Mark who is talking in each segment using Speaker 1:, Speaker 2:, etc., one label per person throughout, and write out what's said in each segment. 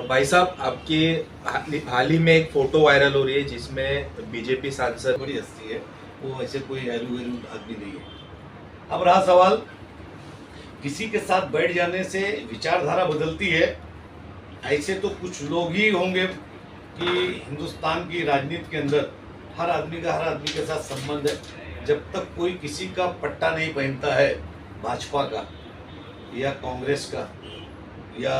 Speaker 1: भाई साहब, आपकी हाल ही में एक फोटो वायरल हो रही है जिसमें बीजेपी सांसद
Speaker 2: बड़ी हस्ती है, वो ऐसे कोई एलू वेलू आदमी नहीं है। अब रहा सवाल, किसी के साथ बैठ जाने से विचारधारा बदलती है, ऐसे तो कुछ लोग ही होंगे कि हिंदुस्तान की राजनीति के अंदर हर आदमी के साथ संबंध है। जब तक कोई किसी का पट्टा नहीं पहनता है, भाजपा का या कांग्रेस का या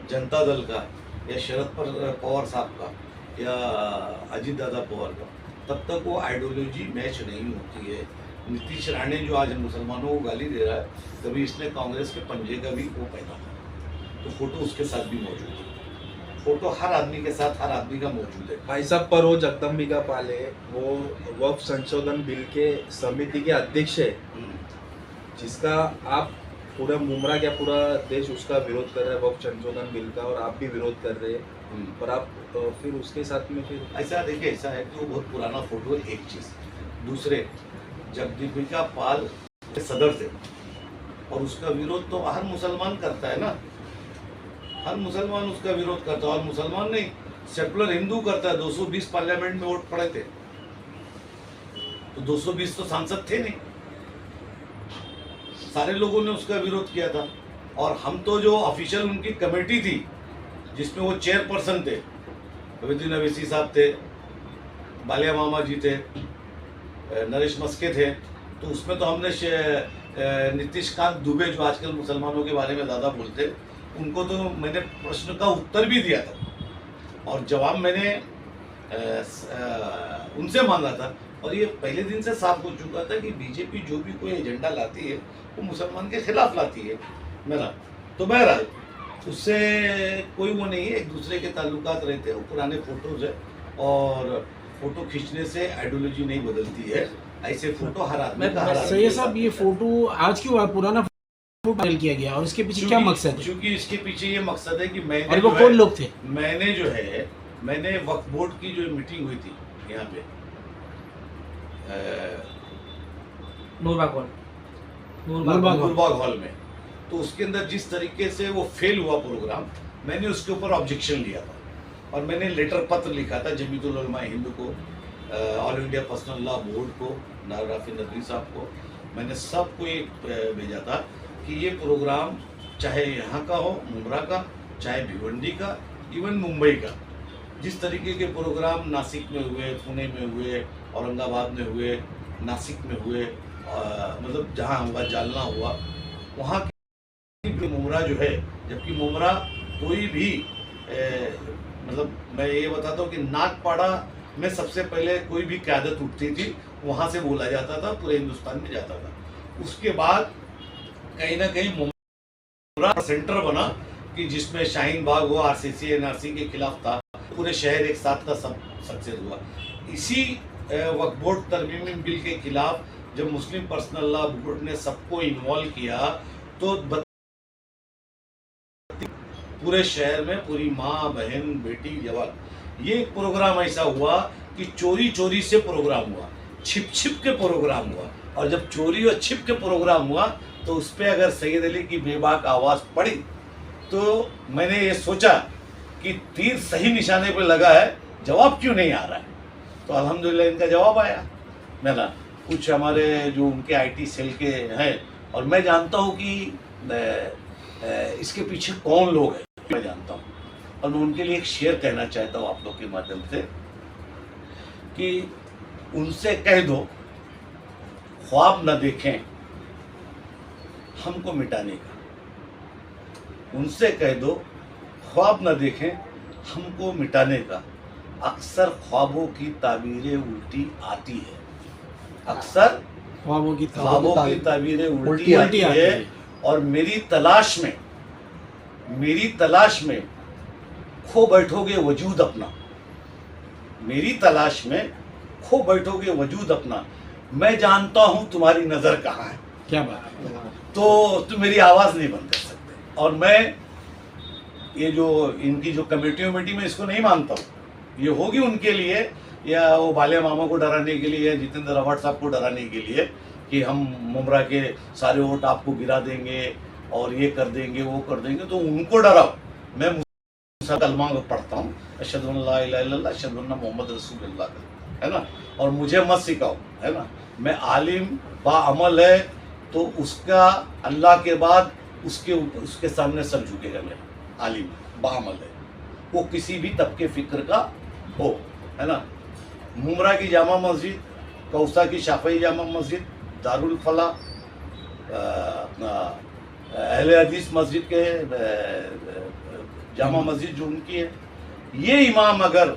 Speaker 2: जनता दल का या शरद पवार साहब का या अजीत दादा पवार का, तब तक वो आइडियोलॉजी मैच नहीं होती है। नीतीश राणे जो आज मुसलमानों को गाली दे रहा है, कभी इसने कांग्रेस के पंजे का भी वो पहना था, तो फोटो उसके साथ भी मौजूद है। फोटो हर आदमी के साथ हर आदमी का मौजूद है।
Speaker 1: भाई साहब, पर वो जगदम्बिका पाल है, वो वक्फ संशोधन बिल के समिति के अध्यक्ष है, जिसका आप पूरा मुमरा क्या पूरा देश उसका विरोध कर रहा है, वक्फ संशोधन बिल का, और आप भी विरोध कर रहे हैं। पर आप फिर उसके साथ में फिर
Speaker 2: ऐसा देखिए, ऐसा है कि वो बहुत पुराना फोटो है, एक चीज। दूसरे, जगदम्बिका पाल सदर थे और उसका विरोध तो हर मुसलमान करता है ना, हर मुसलमान उसका विरोध करता है। और मुसलमान नहीं, सेकुलर हिंदू करता है। 220 पार्लियामेंट में वोट पड़े थे, तो 220 तो सांसद थे नहीं, सारे लोगों ने उसका विरोध किया था। और हम तो जो ऑफिशियल उनकी कमेटी थी, जिसमें वो चेयरपर्सन थे, अवैधुद्दीन अवैसी साहब थे, बालिया मामा जी थे, नरेश मस्के थे, तो उसमें तो हमने नीतीश कांत दुबे, जो आजकल मुसलमानों के बारे में ज़्यादा बोलते, उनको तो मैंने प्रश्न का उत्तर भी दिया था और जवाब मैंने उनसे मांगा था। और ये पहले दिन से साफ हो चुका था कि बीजेपी जो भी कोई एजेंडा लाती है वो मुसलमान के खिलाफ लाती है। मेरा तो बहरहाल उससे कोई वो नहीं है, एक दूसरे के ताल्लुकात रहते हैं, वो पुराने फोटोज है और फोटो खींचने से आइडियोलॉजी नहीं बदलती है। ऐसे फोटो हर आदमी का
Speaker 3: सैयद साहब, ये फोटो आज क्यों पुराना फोटो वायरल किया गया और इसके पीछे क्या मकसद है?
Speaker 2: क्योंकि इसके पीछे ये मकसद है कि मैंने,
Speaker 3: और वो कौन लोग थे?
Speaker 2: मैंने वक्फ बोर्ड की जो मीटिंग हुई थी यहाँ पे नूरबाग हॉल में, तो उसके अंदर जिस तरीके से वो फेल हुआ प्रोग्राम, मैंने उसके ऊपर ऑब्जेक्शन लिया था और मैंने लेटर पत्र लिखा था जमीयतुल उलमा हिंद को, all India personal law board को, राफी नदवी साहब को, मैंने सबको एक भेजा था कि ये प्रोग्राम चाहे यहाँ का हो, मुमरा का, चाहे भिवंडी का, इवन मुंबई का, जिस तरीके के प्रोग्राम नासिक में हुए, पुणे में हुए, औरंगाबाद में हुए, नासिक में हुए, मतलब जहाँ हुआ, जालना हुआ, वहाँ की मुमरा जो है, जबकि मुमरा कोई भी मतलब मैं ये बताता हूँ कि नागपाड़ा में सबसे पहले कोई भी क़यादत उठती थी, वहाँ से बोला जाता था, पूरे हिंदुस्तान में जाता था। उसके बाद कहीं ना कहीं मुमरा सेंटर बना कि जिसमें शाहीन बाग हुआ, आरसीसी एनआरसी के खिलाफ था, पूरे शहर एक साथ का सब सक्सेस हुआ। इसी वक्फ बोर्ड तरमीमी बिल के खिलाफ जब मुस्लिम पर्सनल लॉ बोर्ड ने सबको इन्वॉल्व किया, तो पूरे शहर में पूरी माँ, बहन, बेटी, जवान, ये प्रोग्राम ऐसा हुआ कि चोरी चोरी से प्रोग्राम हुआ, छिप छिप के प्रोग्राम हुआ। और जब चोरी और छिप के प्रोग्राम हुआ, तो उस पर अगर सैयद अली की बेबाक आवाज़ पड़ी, तो मैंने ये सोचा कि तीर सही निशाने पर लगा है, जवाब क्यों नहीं आ रहा है। तो अल्हम्दुलिल्लाह इनका जवाब आया। मेरा कुछ हमारे जो उनके आईटी सेल के हैं, और मैं जानता हूँ कि इसके पीछे कौन लोग हैं, मैं जानता हूँ, और मैं उनके लिए एक शेर कहना चाहता हूँ आप लोग के माध्यम से कि उनसे कह दो ख्वाब न देखें हमको मिटाने का, उनसे कह दो ख्वाब न देखें हमको मिटाने का, अक्सर ख्वाबों की ताबीरें उल्टी आती है, अक्सर ख्वाबों की ताबीरें उल्टी आती है। और मेरी तलाश में खो बैठोगे वजूद अपना, मेरी तलाश में खो बैठोगे वजूद अपना, मैं जानता हूं तुम्हारी नजर कहाँ है।
Speaker 3: क्या बात है।
Speaker 2: तो तुम मेरी आवाज नहीं बंद कर सकते। और मैं ये जो इनकी जो कमेटी में इसको नहीं मानता हूँ, ये होगी उनके लिए, या वो बालिया मामा को डराने के लिए, जितेंद्र अवार्ड साहब को डराने के लिए कि हम मुमरा के सारे वोट आपको गिरा देंगे और ये कर देंगे, वो कर देंगे, तो उनको डराओ। मैं कलमा पढ़ता हूँ, अशहदु अन ला इलाहा इल्लल्लाह अशहदु अन्न मोहम्मद रसूलुल्लाह, है ना। और मुझे मत सिखाओ, है ना। मैं आलिम बाअमल है तो उसका अल्लाह के बाद उसके सामने सर झुकेगा मेरा। आलिम बाअमल है, वो किसी भी तबके फिक्र का हो, है ना। मुमरा की जामा मस्जिद, कौसा की शाफई जामा मस्जिद, दारुल फला, अपना अहले हदीस मस्जिद के जामा मस्जिद जो उनकी है, ये इमाम अगर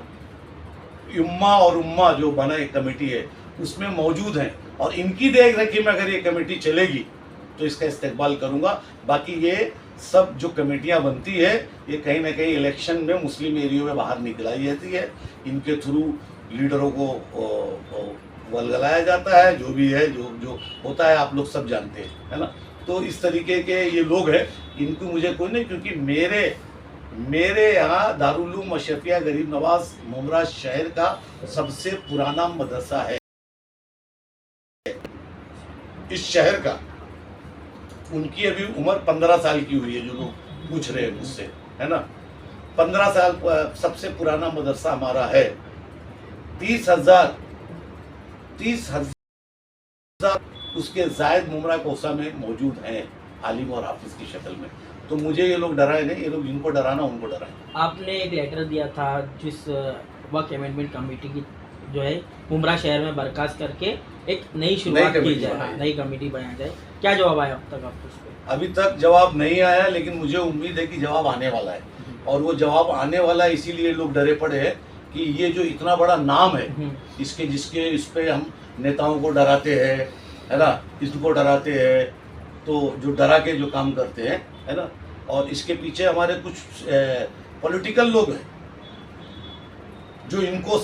Speaker 2: उम्मा और उम्मा जो बना एक कमेटी है उसमें मौजूद हैं और इनकी देख रेखी में अगर ये कमेटी चलेगी तो इसका इस्तेकबाल करूँगा। बाकी ये सब जो कमेटियाँ बनती है ये कहीं ना कहीं इलेक्शन में मुस्लिम एरियो में बाहर निकलाई जाती है, इनके थ्रू लीडरों को वलगलाया जाता है, जो भी है जो होता है आप लोग सब जानते हैं, है ना। तो इस तरीके के ये लोग हैं, इनको मुझे कोई नहीं, क्योंकि मेरे यहाँ दारुल उलूम अशरफिया गरीब नवाज मुमरा शहर का सबसे पुराना मदरसा है इस शहर का। उनकी अभी उम्र 15 साल की हुई है, जो लोग पूछ रहे हैं मुझसे, है ना। 15 साल सबसे पुराना मदरसा हमारा है। 30,000 उसके जायद मुमरा कोसा में मौजूद हैं आलिम और हाफिज की शक्ल में। तो मुझे ये लोग डराए नहीं, ये लोग जिनको डराना उनको डराए।
Speaker 4: आपने एक लेटर दिया था जिस वक्त अमेंडमेंट कमेटी की जो है मुमरा शहर में बर्खास्त करके एक नई शुरुआत की जाए, नई कमेटी बनाई जाए, क्या जवाब आया अब तक आपको उस पर?
Speaker 2: अभी तक जवाब नहीं आया, लेकिन मुझे उम्मीद है कि जवाब आने वाला है। और वो जवाब आने वाला है इसीलिए लोग डरे पड़े हैं कि ये जो इतना बड़ा नाम है जिसके इस पे हम नेताओं को डराते हैं, है ना, इसको डराते हैं, तो जो डरा के जो काम करते हैं, है ना। और इसके पीछे हमारे कुछ पॉलिटिकल लोग हैं जो इनको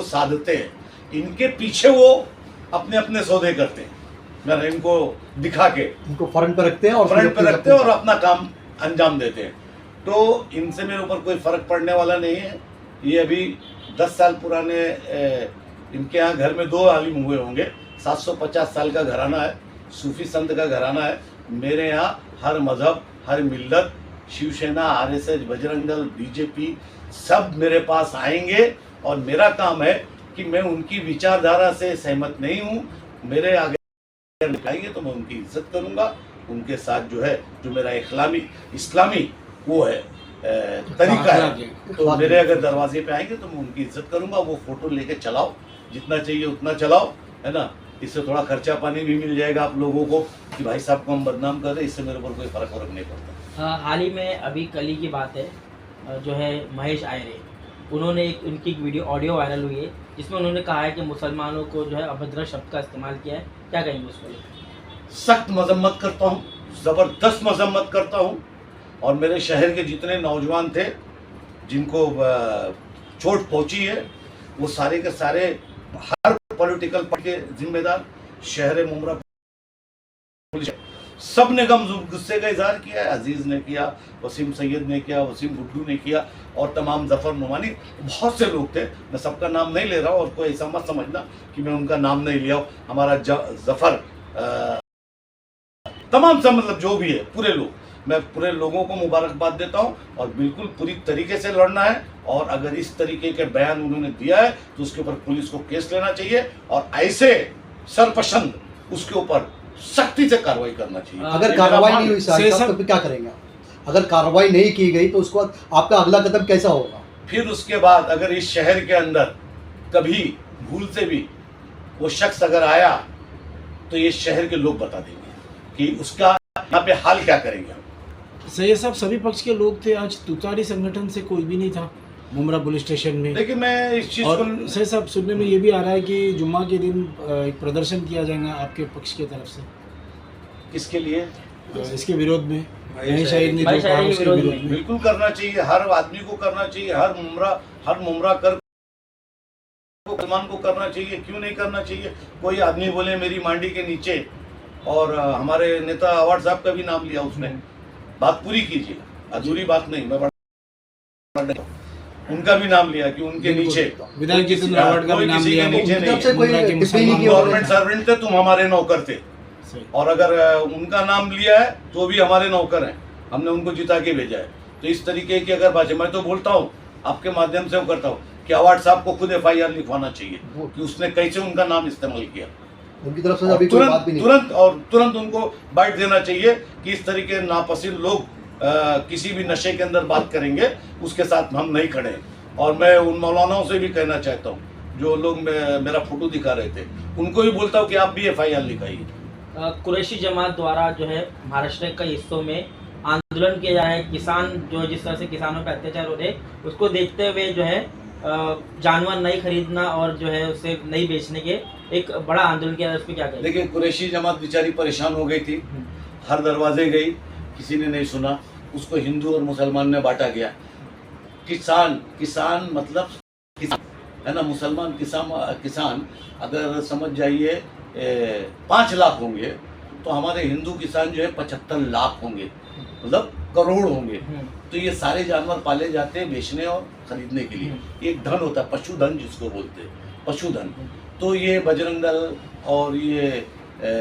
Speaker 2: साधते हैं, इनके पीछे वो अपने अपने सौदे करते हैं, इनको दिखा के
Speaker 5: इनको फ्रंट पे रखते हैं
Speaker 2: और अपना काम अंजाम देते हैं। तो इनसे मेरे ऊपर कोई फर्क पड़ने वाला नहीं है। ये अभी 10 साल पुराने इनके यहाँ घर में 2 आलिम हुए होंगे। 750 साल का घराना है, सूफी संत का घराना है। मेरे यहाँ हर मजहब, हर मिल्लत, शिवसेना, आरएसएस, बजरंग दल, बीजेपी सब मेरे पास आएंगे और मेरा काम है कि मैं उनकी विचारधारा से सहमत नहीं हूँ। मेरे आगे आएंगे तो मैं उनकी इज्जत करूँगा। उनके साथ जो है जो मेरा इस्लामी वो है तरीका है, तो मेरे अगर दरवाजे पे आएंगे तो मैं उनकी इज्जत करूँगा। वो फोटो लेके चलाओ, जितना चाहिए उतना चलाओ, है ना। इससे थोड़ा खर्चा पानी भी मिल जाएगा आप लोगों को कि भाई साहब को हम बदनाम कर रहे हैं, इससे मेरे ऊपर कोई फर्क नहीं पड़ता।
Speaker 4: हाल ही में अभी कल ही की बात है जो है महेश आयरे, उन्होंने उनकी एक वीडियो ऑडियो वायरल हुई है जिसमें उन्होंने कहा है कि मुसलमानों को जो है अभद्र शब्द का इस्तेमाल किया है, क्या कहेंगे उस पर?
Speaker 2: सख्त मजम्मत करता हूँ, ज़बरदस्त मजम्मत करता हूँ। और मेरे शहर के जितने नौजवान थे जिनको चोट पहुँची है वो सारे के सारे हर पॉलिटिकल पार्टी के जिम्मेदार, शहर मुमरा पुलिस सब ने गुस्से का इजहार किया है। अजीज़ ने किया, वसीम सैयद ने किया, वसीम गुड्डू ने किया और तमाम जफ़र नुमानी, बहुत से लोग थे। मैं सबका नाम नहीं ले रहा हूँ और कोई ऐसा मत समझना कि मैं उनका नाम नहीं लिया हूँ। हमारा जफ़र तमाम सब मतलब जो भी है पूरे लोग, मैं पूरे लोगों को मुबारकबाद देता हूँ और बिल्कुल पूरी तरीके से लड़ना है। और अगर इस तरीके के बयान उन्होंने दिया है तो उसके ऊपर पुलिस को केस लेना चाहिए और ऐसे सरपसंद उसके ऊपर सख्ती से कार्रवाई करना चाहिए।
Speaker 5: अगर कार्रवाई नहीं हुई साहब तो क्या करेंगे? अगर कार्रवाई नहीं की गई तो उसके बाद आपका अगला कदम कैसा होगा?
Speaker 2: फिर उसके बाद अगर इस शहर के अंदर कभी भूल से भी वो शख्स अगर आया तो ये शहर के लोग बता देंगे कि उसका यहाँ पे हाल क्या करेंगे हम।
Speaker 3: सैयद साहब, सभी पक्ष के लोग थे, आज तुतारी संगठन से कोई भी नहीं था मुमरा पुलिस स्टेशन में।
Speaker 2: देखिए मैं इस चीज़
Speaker 3: और
Speaker 2: को
Speaker 3: सैयद साहब, सुनने में ये भी आ रहा है कि जुम्मा के दिन एक प्रदर्शन किया जाएगा आपके पक्ष की तरफ से।
Speaker 2: किसके लिए?
Speaker 3: इसके विरोध में
Speaker 4: महेश आयरे के विरोध में
Speaker 2: बिल्कुल करना चाहिए, हर आदमी को करना चाहिए, हर मुमरा कर मुसलमान को करना चाहिए। क्यों नहीं करना चाहिए? कोई आदमी बोले मेरी मांडी के नीचे, और हमारे नेता अवार्ड साहब का भी नाम लिया उसने, बात पूरी कीजिए, अधूरी बात नहीं। मैं उनका भी नाम लिया कि उनके नीचे
Speaker 3: विधायक जितेंद्र अवार्ड का भी नाम लिया।
Speaker 2: गवर्नमेंट सर्वेंट थे, तुम हमारे नौकर थे, और अगर उनका नाम लिया है तो भी हमारे नौकर हैं, हमने उनको जिता के भेजा है। तो इस तरीके की अगर बात है, मैं तो बोलता हूँ आपके माध्यम से वो करता हूँ कि अवार्ड साहब को खुद FIR लिखवाना चाहिए कि उसने कैसे उनका नाम इस्तेमाल किया।
Speaker 5: उनकी तरफ से अभी कोई बात भी नहीं।
Speaker 2: तुरंत उनको बाइट देना चाहिए कि इस तरीके नापसंद लोग किसी भी नशे के अंदर बात करेंगे उसके साथ हम नहीं खड़े हैं। और मैं उन मौलानाओं से भी कहना चाहता हूँ जो लोग मेरा फोटो दिखा रहे थे, उनको भी बोलता हूँ कि आप भी FIR लिखाइए।
Speaker 4: कुरैशी जमात द्वारा जो है महाराष्ट्र के हिस्सों में आंदोलन किया जा रहा है, किसान जो जिस तरह से किसानों पर अत्याचार हो रहे उसको देखते हुए जो है जानवर नहीं खरीदना और जो है उसे नहीं बेचने के एक बड़ा आंदोलन किया, उस पर क्या कहें?
Speaker 2: देखिए, कुरैशी जमात बेचारी परेशान हो गई थी, हर दरवाजे गई, किसी ने नहीं सुना, उसको हिंदू और मुसलमान में बांटा गया। किसान मतलब किसान है ना, मुसलमान किसान अगर समझ जाइए 5 लाख होंगे तो हमारे हिंदू किसान जो है 75 लाख होंगे, मतलब करोड़ होंगे। तो ये सारे जानवर पाले जाते हैं बेचने और खरीदने के लिए। एक धन होता है, पशुधन जिसको बोलते हैं, पशुधन। तो ये बजरंग दल और ये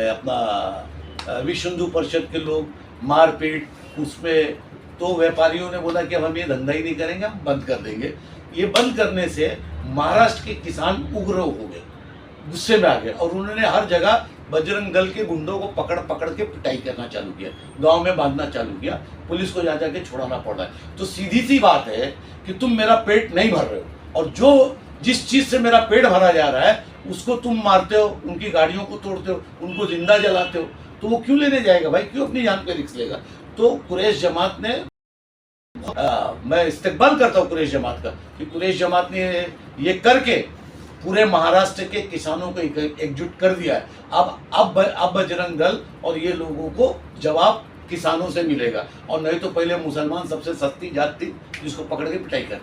Speaker 2: अपना विश्व हिंदू परिषद के लोग मारपीट उसमें, तो व्यापारियों ने बोला कि अब हम ये धंधा ही नहीं करेंगे, हम बंद कर देंगे। ये बंद करने से महाराष्ट्र के किसान उग्र हो गए, गुस्से में आ गए और उन्होंने हर जगह बजरंग दल के गुंडों को पकड़ के पिटाई करना चालू किया, गांव में बांधना चालू किया, पुलिस को जा के छुड़ाना पड़ रहा है। तो सीधी सी बात है कि तुम मेरा पेट नहीं भर रहे हो और जिस चीज से मेरा पेट भरा जा रहा है उसको तुम मारते हो, उनकी गाड़ियों को तोड़ते हो, उनको जिंदा जलाते हो, तो वो क्यों लेने जाएगा भाई, क्यों अपनी जान पे रिस्क लेगा। तो कुरैश जमात ने मैं इस्तेकबाल करता हूँ कुरैश जमात का कि कुरैश जमात ने ये करके पूरे महाराष्ट्र के किसानों को एकजुट कर दिया है। अब बजरंग दल और ये लोगों को जवाब किसानों से मिलेगा, और नहीं तो पहले मुसलमान सबसे सस्ती जात थी जिसको पकड़ के पिटाई कर